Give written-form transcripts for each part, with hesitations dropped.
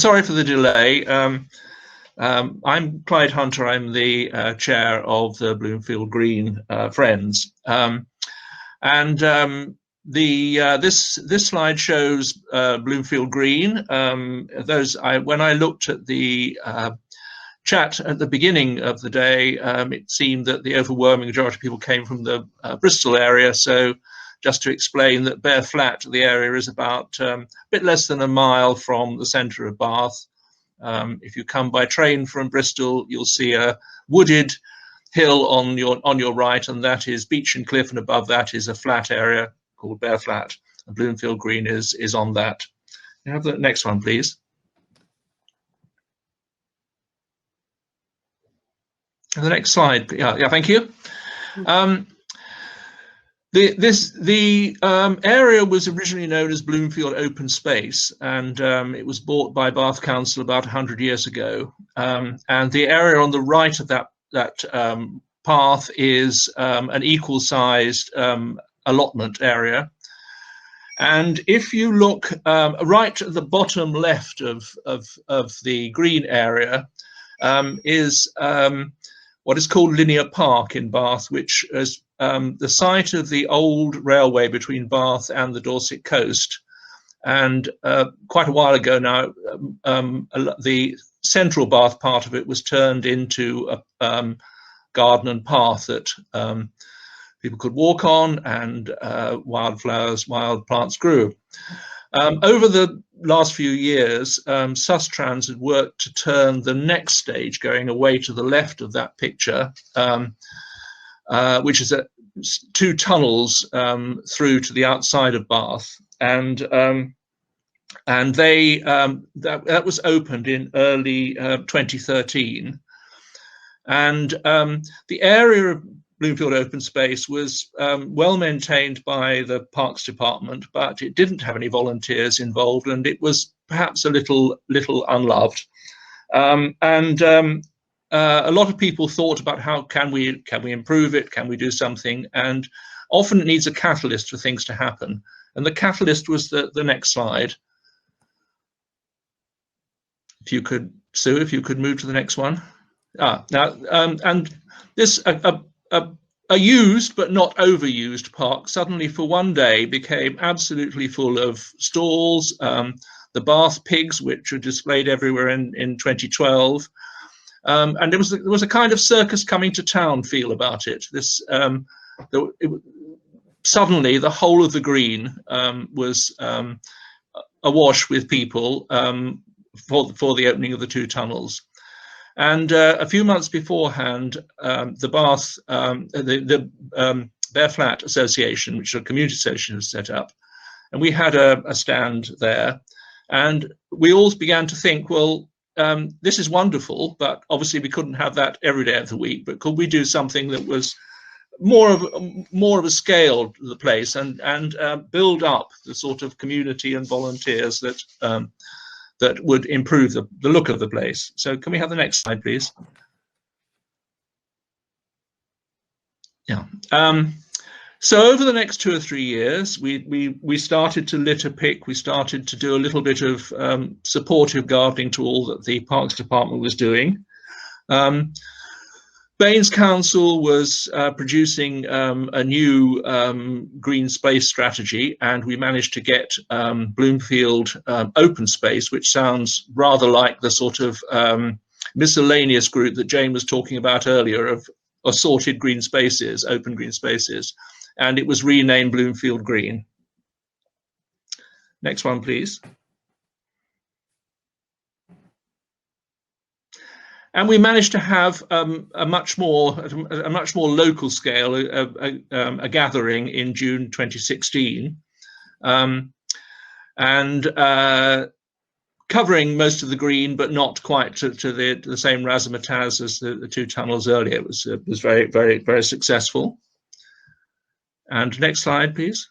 Sorry for the delay. I'm Clyde Hunter. I'm the chair of the Bloomfield Green Friends, this slide shows Bloomfield Green. When I looked at the chat at the beginning of the day, it seemed that the overwhelming majority of people came from the Bristol area. So just to explain that Bear Flat, the area, is about a bit less than a mile from the centre of Bath. If you come by train from Bristol, you'll see a wooded hill on your right, and that is beach and cliff, and above that is a flat area called Bear Flat. And Bloomfield Green is on that. You have the next one, please. And the next slide. Yeah, thank you. The area was originally known as Bloomfield Open Space, and it was bought by Bath Council about 100 years ago. And the area on the right of that path is an equal-sized allotment area. And if you look right at the bottom left of the green area is what is called Linear Park in Bath, which is the site of the old railway between Bath and the Dorset coast. And quite a while ago now, the central Bath part of it was turned into a garden and path that people could walk on, and wildflowers, wild plants grew. Over the last few years, Sustrans had worked to turn the next stage, going away to the left of that picture, which is two tunnels through to the outside of Bath, and that was opened in early 2013, and the area of Bloomfield Open Space was well maintained by the Parks Department, but it didn't have any volunteers involved, and it was perhaps a little unloved. A lot of people thought about how can we improve it, can we do something, and often it needs a catalyst for things to happen. And the catalyst was the next slide. If you could, Sue, if you could move to the next one. And this a used but not overused park suddenly for one day became absolutely full of stalls. The Bath pigs, which were displayed everywhere in 2012. And there was a kind of circus coming to town feel about it. Suddenly the whole of the green was awash with people for the opening of the two tunnels. And a few months beforehand, the Bear Flat Association, which is a community association, was set up, and we had a stand there, and we all began to think, well, this is wonderful, but obviously we couldn't have that every day of the week. But could we do something that was more of a scale to the place, and build up the sort of community and volunteers that would improve the look of the place? So can we have the next slide, please? Yeah. So over the next 2 or 3 years, we started to litter pick. We started to do a little bit of supportive gardening to all that the Parks Department was doing. Baines Council was producing a new green space strategy, and we managed to get Bloomfield Open Space, which sounds rather like the sort of miscellaneous group that Jane was talking about earlier, of assorted green spaces, open green spaces, and it was renamed Bloomfield Green. Next one, please. And we managed to have a much more local scale, a gathering in June 2016, and covering most of the green, but not quite to the same razzmatazz as the two tunnels earlier. It was very, very, very successful. And next slide, please.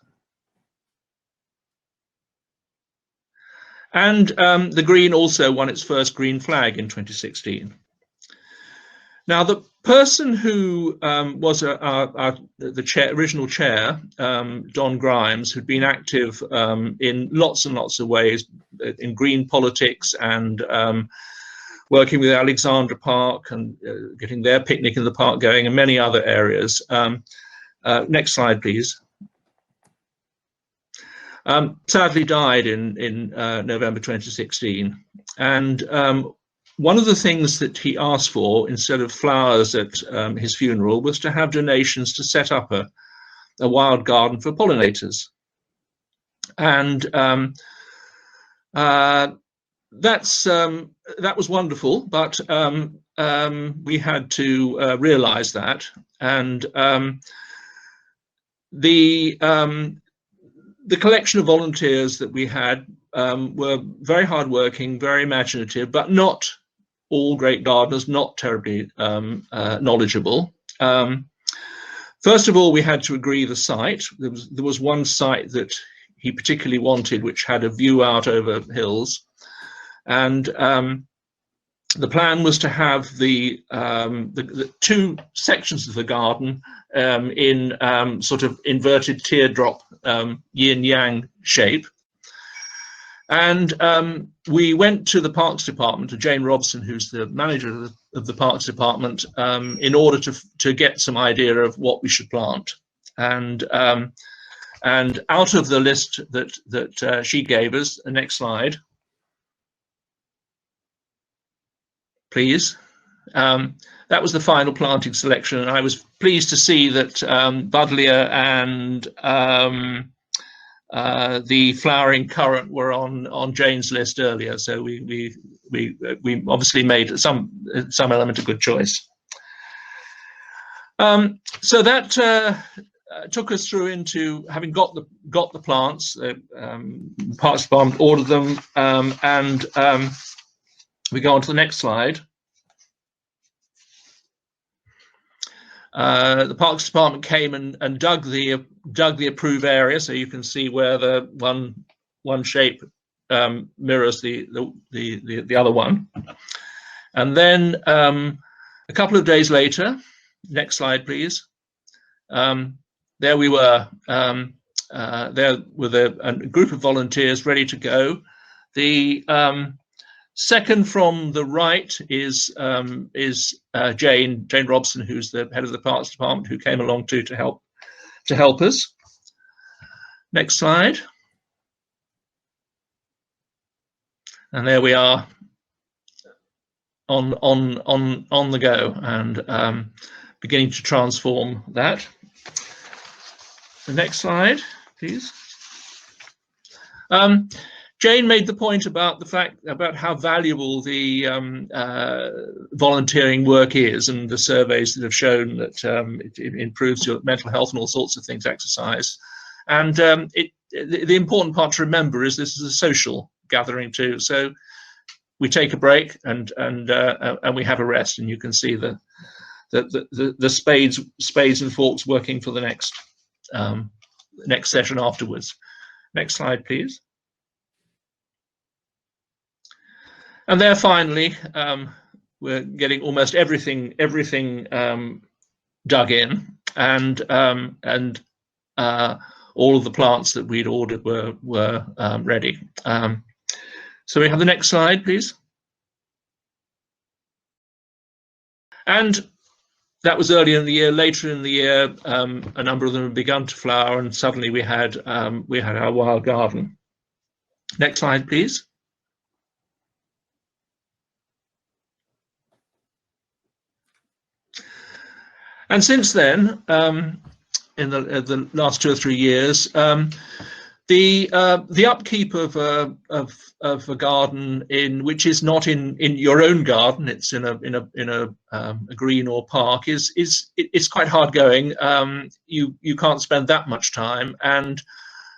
And the green also won its first green flag in 2016. Now, the person who was the original chair, Don Grimes, who'd been active in lots and lots of ways in green politics and working with Alexandra Park and getting their picnic in the park going, and many other areas. Next slide, please. Sadly died in November 2016. And one of the things that he asked for, instead of flowers at his funeral, was to have donations to set up a wild garden for pollinators. And that was wonderful, but we had to realize that. And the collection of volunteers that we had were very hardworking, very imaginative, but not all great gardeners, not terribly knowledgeable. First of all, we had to agree the site. There was one site that he particularly wanted, which had a view out over hills. And the plan was to have the two sections of the garden in sort of inverted teardrop yin-yang shape. And we went to the Parks Department, to Jane Robson, who's the manager of the Parks Department, in order to get some idea of what we should plant. And out of the list that she gave us, the next slide, please. That was the final planting selection, and I was pleased to see that Buddleia and the flowering currant were on Jane's list earlier, so we obviously made some element of good choice. So that took us through into having got the plants. Parks Department ordered them, and we go on to the next slide. The Parks Department came and dug the approved area, so you can see where the one shape mirrors the other one. And then a couple of days later, next slide, please. There we were. There with a group of volunteers ready to go. The second from the right is Jane Robson, who's the head of the Parks Department, who came along to help us. Next slide. And there we are on the go and beginning to transform that. The next slide, please. Jane made the point about how valuable the volunteering work is, and the surveys that have shown that it improves your mental health and all sorts of things, exercise. And the important part to remember is this is a social gathering too. So we take a break and we have a rest, and you can see the spades and forks working for the next session afterwards. Next slide, please. And there, finally, we're getting almost everything dug in, and all of the plants that we'd ordered were ready. So we have the next slide, please. And that was earlier in the year. Later in the year, a number of them had begun to flower, and suddenly we had our wild garden. Next slide, please. And since then, in the last 2 or 3 years, the upkeep of a garden which is not in your own garden, it's in a green or park, it's quite hard going. You can't spend that much time, and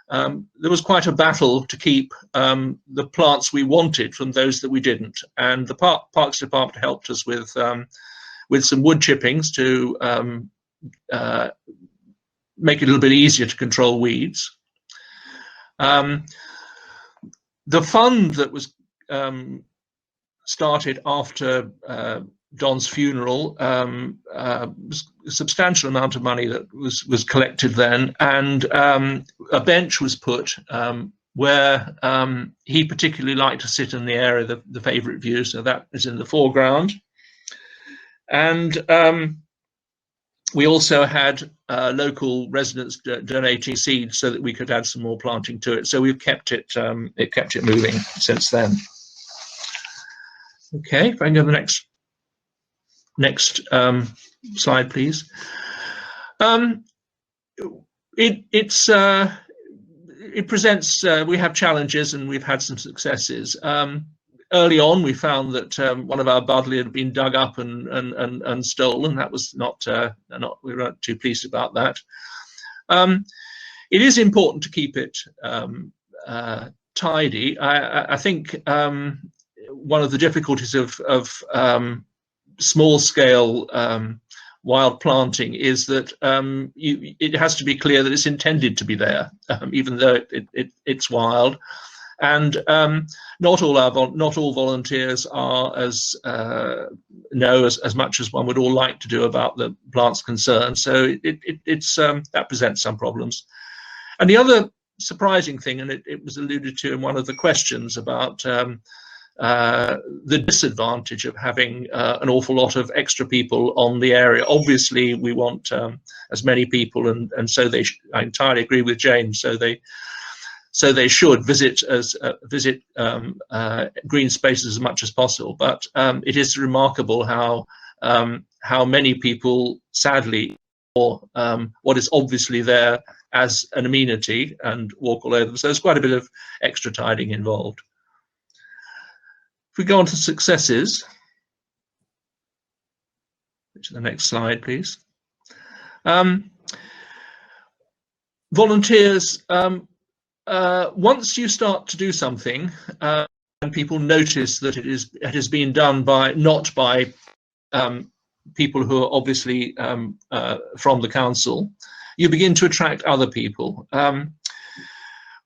there was quite a battle to keep the plants we wanted from those that we didn't. And the Parks Department helped us with some wood chippings to make it a little bit easier to control weeds. The fund that was started after Don's funeral, a substantial amount of money that was collected then, and a bench was put where he particularly liked to sit in the area, the favourite view, so that is in the foreground. And we also had local residents donating seeds so that we could add some more planting to it. So we've kept it moving since then. Okay, if I can go to the next slide, please. It presents, we have challenges and we've had some successes. Early on, we found that one of our buddleia had been dug up and stolen. That was we weren't too pleased about that. It is important to keep it tidy. I think one of the difficulties of small-scale wild planting is that it has to be clear that it's intended to be there, even though it's wild. And not all volunteers are know as much as one would all like to do about the plants concerned. So that presents some problems. And the other surprising thing, and it was alluded to in one of the questions about the disadvantage of having an awful lot of extra people on the area. Obviously, we want as many people, and so I entirely agree with James. So they should visit green spaces as much as possible. But it is remarkable how many people, sadly, or what is obviously there as an amenity and walk all over them. So there's quite a bit of extra tidying involved. If we go on to successes, which is the next slide, please. Volunteers, once you start to do something and people notice that it has been done not by people who are obviously from the council, you begin to attract other people.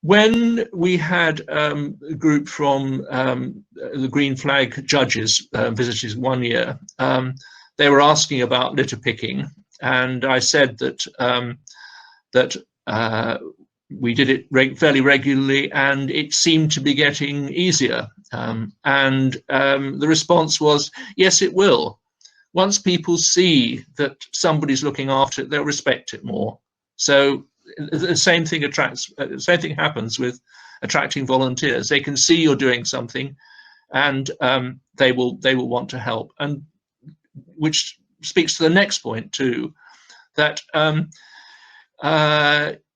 When we had a group from the Green Flag judges visited one year, they were asking about litter picking, and I said that we did it fairly regularly, and it seemed to be getting easier. And the response was, yes, it will. Once people see that somebody's looking after it, they'll respect it more. So the same thing happens with attracting volunteers. They can see you're doing something, and they will want to help. And which speaks to the next point too, that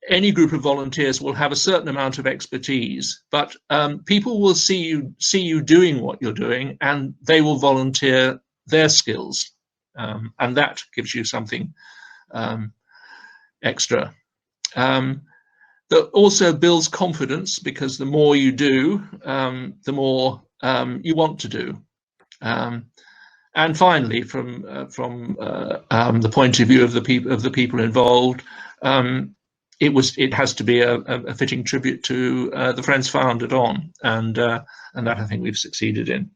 any group of volunteers will have a certain amount of expertise, but people will see you doing what you're doing, and they will volunteer their skills, and that gives you something extra. That also builds confidence, because the more you do, the more you want to do. And finally, from the point of view of the people involved, it has to be a fitting tribute to the Friends founder Don, and that I think we've succeeded in.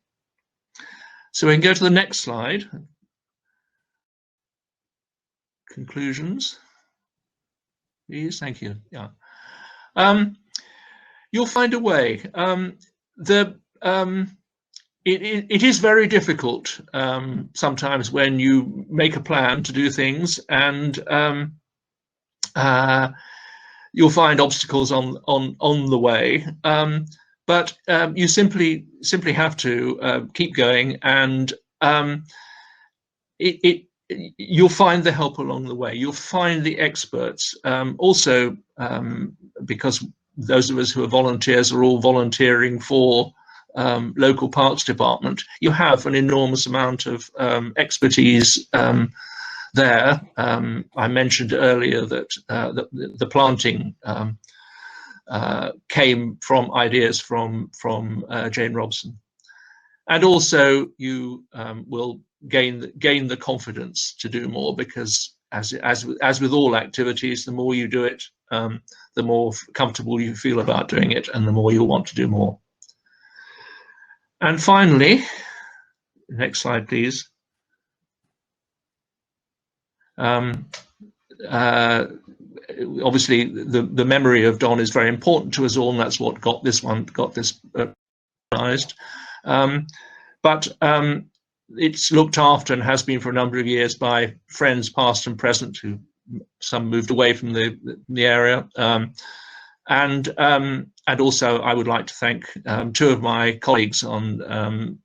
So we can go to the next slide. Conclusions, please. Thank you. Yeah. You'll find a way. It is very difficult sometimes when you make a plan to do things, and you'll find obstacles on the way. But you simply have to keep going, and you'll find the help along the way. You'll find the experts. Also, because those of us who are volunteers are all volunteering for local parks department, you have an enormous amount of expertise there. I mentioned earlier that the planting came from ideas from Jane Robson, and also you will gain the confidence to do more, because as with all activities, the more you do it, the more comfortable you feel about doing it, and the more you'll want to do more. And finally, next slide, please. Obviously, the memory of Don is very important to us all, and that's what got this organized. But it's looked after and has been for a number of years by friends past and present, who some moved away from the area. And also I would like to thank two of my colleagues on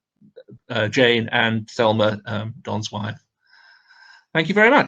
Jane and Thelma, Don's wife. Thank you very much.